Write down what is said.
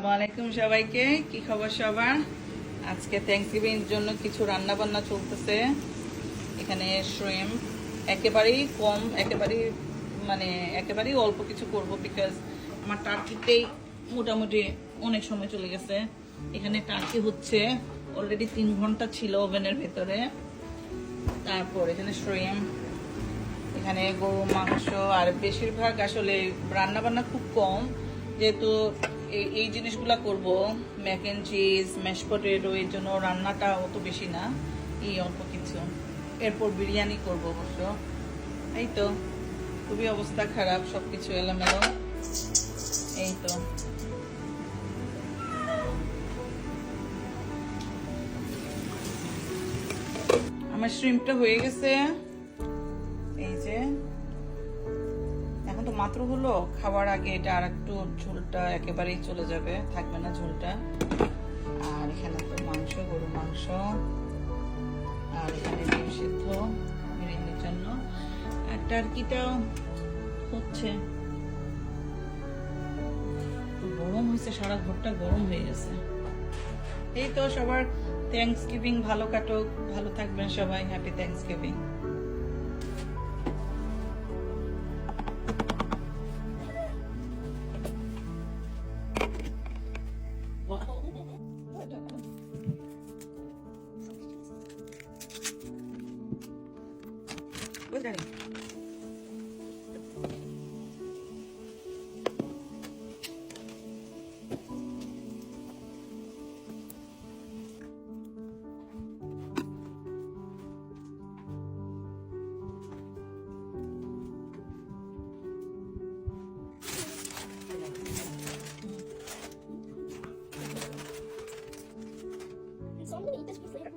আসসালামু আলাইকুম সবাইকে। কি খবর সবার? আজকে থ্যাঙ্কসগিভিং এর জন্য কিছু রান্না বান্না চলতেছে। এখানে শ্রিম্প একেবারেই কম, একেবারেই অল্প কিছু করব, বিকজ আমার টার্কিতেই মোটামুটি অনেক সময় চলে গেছে। এখানে টার্কি হচ্ছে অলরেডি 3 ঘন্টা ছিল ওভেনের ভেতরে। তারপর এখানে শ্রিম্প, এখানে গরু মাংস, আর বেশিরভাগ আসলে রান্না বান্না খুব কম, যেহেতু এই জিনিসগুলা করব, mac and cheese, mash potato, এর জন্য রান্নাটা অত বেশি না, এই অল্প কিছু। এরপর বিরিয়ানি করব অবশ্য। এই তো খুবই অবস্থা খারাপ, সবকিছু এলোমেলো। এই তো আমার শ্রিম্পটা হয়ে গেছে। এই যে এখন তো মাত্র হলো, খাওয়ার আগে এটা আর একটু ঝোলটা একেবারেই চলে যাবে, থাকবে না ঝোলটা। আর এখানে তো মাংস, গরু মাংস, আর এখানে ডিম সিদ্ধ বিরিয়ানির জন্য, আর টার্কিটাও হচ্ছে। গরম হয়েছে, সারা ঘরটা গরম হয়ে গেছে। এই তো সবার থ্যাঙ্কসগিভিং ভালো কাটুক, ভালো থাকবেন সবাই। Happy Thanksgiving. So I'm gonna eat this with later.